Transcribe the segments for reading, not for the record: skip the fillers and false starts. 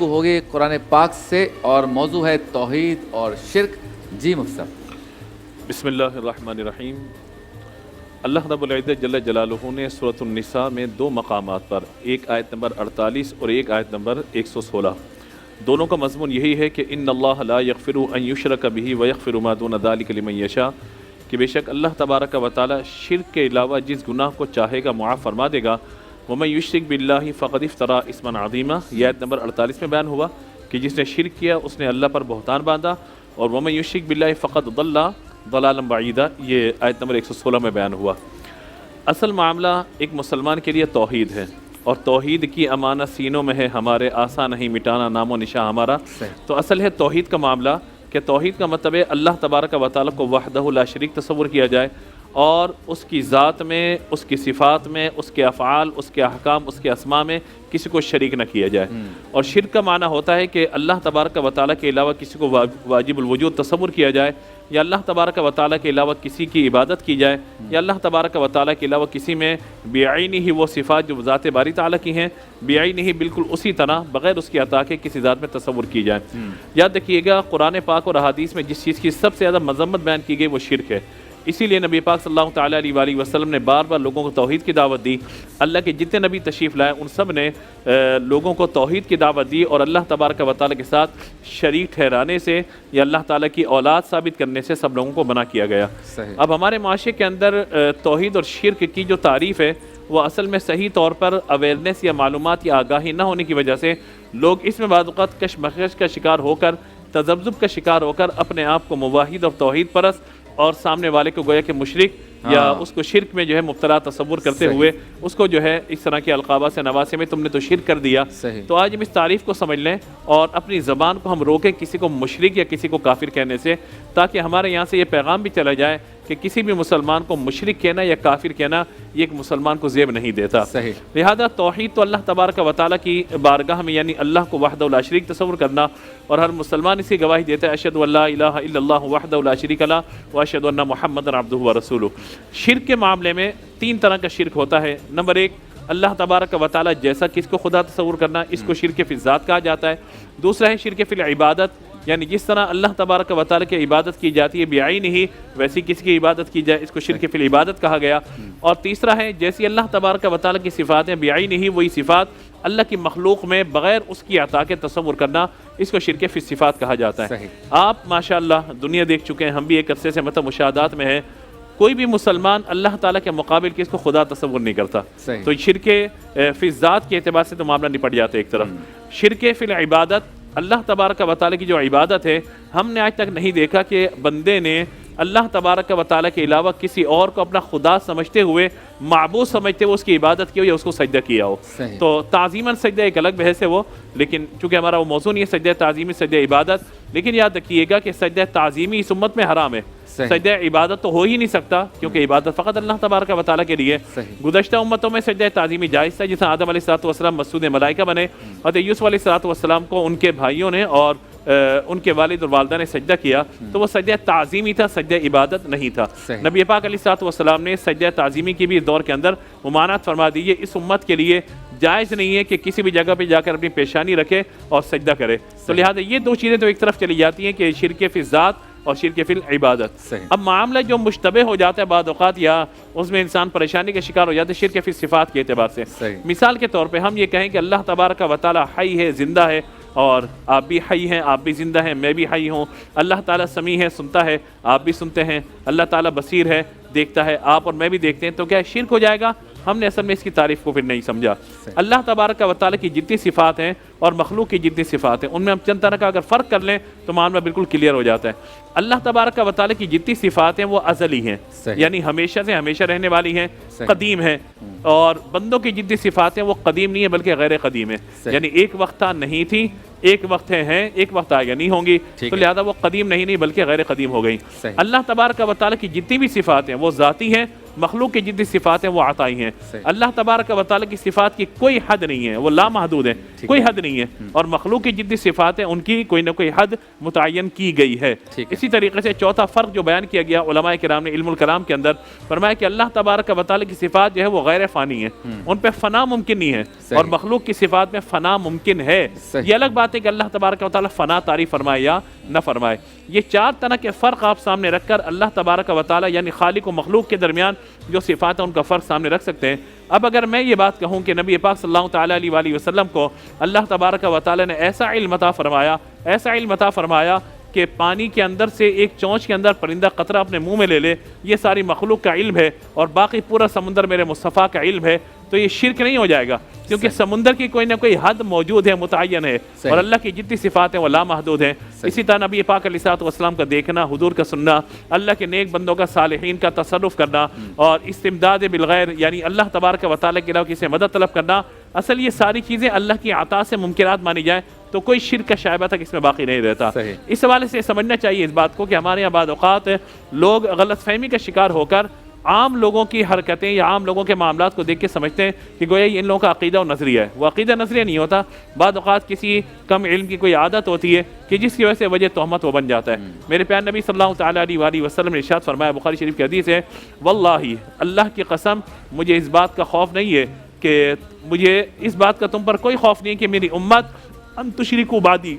ہوگی قرآن پاک سے اور موضوع ہے توحید اور شرک۔ جی مفتی صاحب۔ بسم اللہ الرحمن الرحیم۔ اللہ رب العزت جل جلالہ نے سورۃ النساء میں دو مقامات پر، ایک آیت نمبر 48 اور ایک آیت نمبر 116، دونوں کا مضمون یہی ہے کہ ان اللہ لا یغفر ان یشرک بہ ویغفر ما دون ذلک لمن یشاء، کہ بے شک اللہ تبارک و تعالی شرک کے علاوہ جس گناہ کو چاہے گا معاف فرما دے گا۔ ومن یشرک باللہ فقد افترى اسما عظیما، یہ آیت نمبر 48 میں بیان ہوا کہ جس نے شرک کیا اس نے اللہ پر بہتان باندھا، اور ومن یشرک باللہ فقد ضل ضلالا بعیدا، یہ آیت نمبر 116 میں بیان ہوا۔ اصل معاملہ ایک مسلمان کے لیے توحید ہے، اور توحید کی امانت سینوں میں ہے ہمارے، آسان نہیں مٹانا نام و نشاں ہمارا۔ تو اصل ہے توحید کا معاملہ، کہ توحید کا مطلب ہے اللہ تبارک و تعالیٰ کو وحدہ لا شریک تصور کیا جائے، اور اس کی ذات میں، اس کی صفات میں، اس کے افعال، اس کے احکام، اس کے اسماء میں کسی کو شریک نہ کیا جائے۔ اور شرک کا معنی ہوتا ہے کہ اللہ تبارک و تعالیٰ کے علاوہ کسی کو واجب الوجود تصور کیا جائے، یا اللہ تبارک و تعالیٰ کے علاوہ کسی کی عبادت کی جائے، یا اللہ تبارک و تعالیٰ کے علاوہ کسی میں بعینی ہی وہ صفات جو ذات باری تعالیٰ کی ہیں، بعینی ہی بالکل اسی طرح بغیر اس کی عطا کے کسی ذات میں تصور کی جائے۔ یاد رکھیے گا قرآن پاک اور احادیث میں جس چیز کی سب سے زیادہ مذمت بیان کی گئی وہ شرک ہے، اسی لیے نبی پاک صلی اللہ تعالیٰ علیہ وآلہ وسلم نے بار بار لوگوں کو توحید کی دعوت دی۔ اللہ کے جتنے نبی تشریف لائے ان سب نے لوگوں کو توحید کی دعوت دی، اور اللہ تبارک و تعالیٰ کے ساتھ شریک ٹھہرانے سے یا اللہ تعالیٰ کی اولاد ثابت کرنے سے سب لوگوں کو منع کیا گیا۔ اب ہمارے معاشرے کے اندر توحید اور شرک کی جو تعریف ہے وہ اصل میں صحیح طور پر اویئرنیس یا معلومات یا آگاہی نہ ہونے کی وجہ سے لوگ اس میں بعض اوقات کشمکش کا شکار ہو کر، تذبذب کا شکار ہو کر اپنے آپ کو موحد اور توحید پرست اور سامنے والے کو گویا کہ مشرک یا اس کو شرک میں جو ہے مبتلا تصور کرتے ہوئے اس کو جو ہے اس طرح کے القابات سے نوازے میں تم نے تو شرک کر دیا۔ تو آج ہم اس تعریف کو سمجھ لیں اور اپنی زبان کو ہم روکیں کسی کو مشرک یا کسی کو کافر کہنے سے، تاکہ ہمارے یہاں سے یہ پیغام بھی چلا جائے کہ کسی بھی مسلمان کو مشرک کہنا یا کافر کہنا یہ ایک مسلمان کو زیب نہیں دیتا۔ لہذا توحید تو اللہ تبارک و تعالیٰ کی بارگاہ میں یعنی اللہ کو وحدہ لا شریک تصور کرنا، اور ہر مسلمان اسی گواہی دیتا ہے اشہد ان لا الہ الا اللہ وحدہ لا شریک لہ واشہد ان محمد عبدہ ورسولہ۔ شرک کے معاملے میں تین طرح کا شرک ہوتا ہے۔ نمبر ایک، اللہ تبارک و تعالیٰ جیسا کس کو خدا تصور کرنا، اس کو شرک فی الذات کہا جاتا ہے۔ دوسرا ہے شرک فی العبادت، یعنی جس طرح اللہ تبارک و تعالیٰ کی عبادت کی جاتی ہے بعینہ ہی ویسی کسی کی عبادت کی جائے، اس کو شرک فی العبادت کہا گیا۔ اور تیسرا ہے جیسی اللہ تبارک و تعالیٰ کی صفات ہیں بعینہ ہی وہی صفات اللہ کی مخلوق میں بغیر اس کی عطا کے تصور کرنا، اس کو شرک فی الصفات کہا جاتا ہے۔ آپ ماشاءاللہ دنیا دیکھ چکے ہیں، ہم بھی ایک عرصے سے مشاہدات میں ہیں، کوئی بھی مسلمان اللہ تعالیٰ کے مقابل کس کو خدا تصور نہیں کرتا۔ تو شرک فی الذات کے اعتبار سے تو معاملہ نپٹ جاتا ہے ایک طرف۔ شرک فی العبادت، اللہ تبارک و تعالیٰ کی جو عبادت ہے، ہم نے آج تک نہیں دیکھا کہ بندے نے اللہ تبارک و تعالیٰ کے علاوہ کسی اور کو اپنا خدا سمجھتے ہوئے، معبود سمجھتے ہوئے اس کی عبادت کی ہو یا اس کو سجدہ کیا ہو۔ تو تعظیماً سجدہ ایک الگ بحث ہے وہ، لیکن چونکہ ہمارا وہ موضوع نہیں ہے سجدہ تعظیمی سجدہ عبادت، لیکن یاد رکھیے گا کہ سجدہ تعظیمی اس امت میں حرام ہے، سجدہ عبادت تو ہو ہی نہیں سکتا، کیونکہ عبادت فقط اللہ تبارک و تعالیٰ کے لیے۔ گزشتہ امتوں میں سجدہ تعظیمی جائز تھا، جس طرح آدم علیہ السلام مسجود ملائکہ بنے، اور یوسف علیہ السلام کو ان کے بھائیوں نے اور ان کے والد اور والدہ نے سجدہ کیا، تو وہ سجدہ تعظیمی تھا، سجدہ عبادت نہیں تھا۔ نبی پاک علیہ السلام نے سجدہ تعظیمی کی بھی اس دور کے اندر ممانعت فرما دی ہے، اس امت کے لیے جائز نہیں ہے کہ کسی بھی جگہ پہ جا کر اپنی پیشانی رکھے اور سجدہ کرے۔ تو لہٰذا یہ دو چیزیں تو ایک طرف چلی جاتی ہیں کہ شرک فی الذات اور شرک فی العبادت۔ اب معاملہ جو مشتبہ ہو جاتا ہے بعض اوقات یا اس میں انسان پریشانی کا شکار ہو جاتا ہے شرک فی الصفات کے اعتبار سے۔ مثال کے طور پہ ہم یہ کہیں کہ اللہ تبارک و تعالیٰ حی ہے، زندہ ہے، اور آپ بھی حی ہیں، آپ بھی زندہ ہیں، میں بھی حی ہوں۔ اللہ تعالیٰ سمیع ہے، سنتا ہے، آپ بھی سنتے ہیں۔ اللہ تعالیٰ بصیر ہے، دیکھتا ہے، آپ اور میں بھی دیکھتے ہیں۔ تو کیا شرک ہو جائے گا؟ ہم نے اصل میں اس کی تعریف کو پھر نہیں سمجھا۔ اللہ تبارک و تعالیٰ کی جتنی صفات ہیں اور مخلوق کی جتنی صفات ہیں ان میں ہم چند طرح کا اگر فرق کر لیں تو معاملہ بالکل کلیئر ہو جاتا ہے۔ اللہ تبارک و تعالیٰ کی جتنی صفات ہیں وہ ازلی ہیں، یعنی ہمیشہ سے ہمیشہ رہنے والی ہیں، قدیم ہیں، اور بندوں کی جتنی صفات ہیں وہ قدیم نہیں ہے بلکہ غیر قدیم ہے، یعنی ایک وقت تھا نہیں تھی، ایک وقت ہیں، ایک وقت آگے نہیں ہوں گی، تو لہذا وہ قدیم نہیں بلکہ غیر قدیم ہو گئی۔ اللہ تبارک و تعالیٰ کی جتنی بھی صفات ہیں وہ ذاتی ہیں مخلوق کی جتنی صفات ہیں وہ عطائی ہیں. صحیح. اللہ تبارک و تعالیٰ کی صفات کی کوئی حد نہیں ہے, وہ لامحدود ہے, کوئی حد نہیں ہے, اور مخلوق کی جتنی صفات ہیں ان کی کوئی نہ کوئی حد متعین کی گئی ہے. اسی طریقے سے چوتھا فرق جو بیان کیا گیا علماء کرام نے علم الکلام کے اندر فرمایا کہ اللہ تبارک و تعالیٰ کی صفات جو ہے وہ غیر فانی ہیں, ان پہ فنا ممکن نہیں ہے, اور مخلوق کی صفات میں فنا ممکن ہے. یہ الگ بات ہے کہ اللہ تبارک و تعالیٰ فنا تعریف فرمائے یا نہ فرمائے. یہ چار طرح کے فرق آپ سامنے رکھ کر اللہ تبارک و تعالیٰ یعنی خالق و مخلوق کے درمیان جو صفات ہیں ان کا فرق سامنے رکھ سکتے ہیں. اب اگر میں یہ بات کہوں کہ نبی پاک صلی اللہ تعالیٰ علیہ وآلہ وسلم کو اللہ تبارک و تعالیٰ نے ایسا علم عطا فرمایا کہ پانی کے اندر سے ایک چونچ کے اندر پرندہ قطرہ اپنے منہ میں لے لے, یہ ساری مخلوق کا علم ہے, اور باقی پورا سمندر میرے مصطفیٰ کا علم ہے, تو یہ شرک نہیں ہو جائے گا, کیونکہ سمندر کی کوئی نہ کوئی حد موجود ہے, متعین ہے, اور اللہ کی جتنی صفات ہیں وہ لامحدود ہیں. اسی طرح نبی پاک علیہ الصلوۃ والسلام کا دیکھنا, حضور کا سننا, اللہ کے نیک بندوں کا, صالحین کا تصرف کرنا, اور استمداد بالغیر یعنی اللہ تبارک و تعالیٰ کے علاوہ کسی سے مدد طلب کرنا, اصل یہ ساری چیزیں اللہ کی عطا سے ممکنات مانی جائیں تو کوئی شرک کا شائبہ تک اس میں باقی نہیں رہتا. اس حوالے سے سمجھنا چاہیے اس بات کو کہ ہمارے یہاں بعض اوقات لوگ غلط فہمی کا شکار ہو کر عام لوگوں کی حرکتیں یا عام لوگوں کے معاملات کو دیکھ کے سمجھتے ہیں کہ گویا یہ ان لوگوں کا عقیدہ و نظریہ ہے. وہ عقیدہ نظریہ نہیں ہوتا, بعض اوقات کسی کم علم کی کوئی عادت ہوتی ہے کہ جس کی وجہ سے وجہ تہمت وہ بن جاتا ہے. میرے پیارے نبی صلی اللہ تعالیٰ علیہ وآلہ وسلم نے ارشاد فرمایا, بخاری شریف کی حدیث ہے, واللہ اللہ کی قسم مجھے اس بات کا خوف نہیں ہے کہ مجھے اس بات کا تم پر کوئی خوف نہیں ہے کہ میری امت ان تشرکوا بعدی,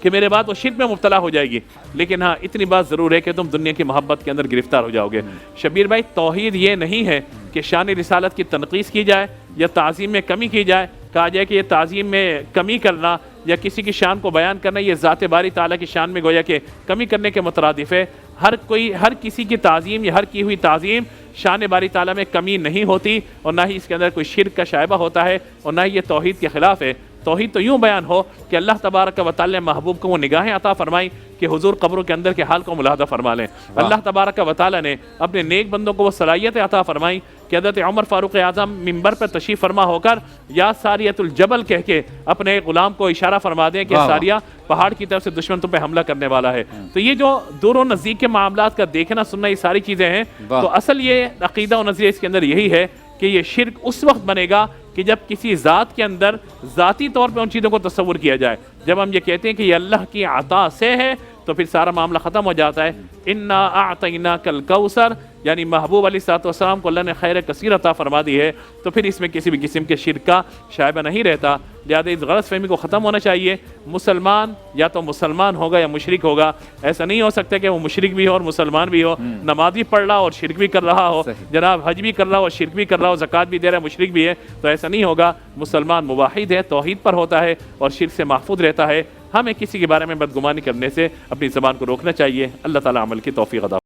کہ میرے بعد وہ شرک میں مبتلا ہو جائے گی, لیکن ہاں اتنی بات ضرور ہے کہ تم دنیا کی محبت کے اندر گرفتار ہو جاؤ گے. شبیر بھائی, توحید یہ نہیں ہے کہ شان رسالت کی تنقیص کی جائے یا تعظیم میں کمی کی جائے, کہا جائے کہ یہ تعظیم میں کمی کرنا یا کسی کی شان کو بیان کرنا یہ ذات باری تعالیٰ کی شان میں گویا کہ کمی کرنے کے مترادف ہے. ہر کسی کی تعظیم یا ہر کی ہوئی تعظیم شان باری تعالیٰ میں کمی نہیں ہوتی, اور نہ ہی اس کے اندر کوئی شرک کا شائبہ ہوتا ہے, اور نہ ہی یہ توحید کے خلاف ہے. توحید تو یوں بیان ہو کہ اللہ تبارک و تعالیٰ نے محبوب کو وہ نگاہیں عطا فرمائی کہ حضور قبروں کے اندر کے حال کو ملاحظہ فرما لیں. اللہ تبارک و تعالیٰ نے اپنے نیک بندوں کو وہ صلاحیتیں عطا فرمائی کہ حضرت عمر فاروق اعظم منبر پر تشریف فرما ہو کر یا ساریۃ الجبل کہہ کے اپنے غلام کو اشارہ فرما دیں کہ ساریہ پہاڑ کی طرف سے دشمن تم پہ حملہ کرنے والا ہے. تو یہ جو دور و نزدیک کے معاملات کا دیکھنا سننا, یہ ساری چیزیں ہیں. تو اصل یہ عقیدہ و نظریہ اس کے اندر یہی ہے کہ یہ شرک اس وقت بنے گا کہ جب کسی ذات کے اندر ذاتی طور پہ ان چیزوں کو تصور کیا جائے. جب ہم یہ کہتے ہیں کہ یہ اللہ کی عطا سے ہے تو پھر سارا معاملہ ختم ہو جاتا ہے. انا اعطیناک الکوثر, یعنی محبوب علیہ الصلوۃ والسلام کو اللہ نے خیر کثیر عطا فرما دی ہے, تو پھر اس میں کسی بھی قسم کے شرک کا شائبہ نہیں رہتا. لہٰذا اس غلط فہمی کو ختم ہونا چاہیے. مسلمان یا تو مسلمان ہوگا یا مشرک ہوگا, ایسا نہیں ہو سکتا کہ وہ مشرک بھی ہو اور مسلمان بھی ہو, نماز بھی پڑھ رہا ہو اور شرک بھی کر رہا ہو, جناب حج بھی کر رہا ہو اور شرک بھی کر رہا ہو, زکوٰۃ بھی دے رہا ہے مشرک بھی ہے, تو ایسا نہیں ہوگا. مسلمان موحد ہے, توحید پر ہوتا ہے اور شرک سے محفوظ رہتا ہے. ہمیں کسی کے بارے میں بدگمانی کرنے سے اپنی زبان کو روکنا چاہیے. اللہ تعالیٰ عمل کی توفیق عطا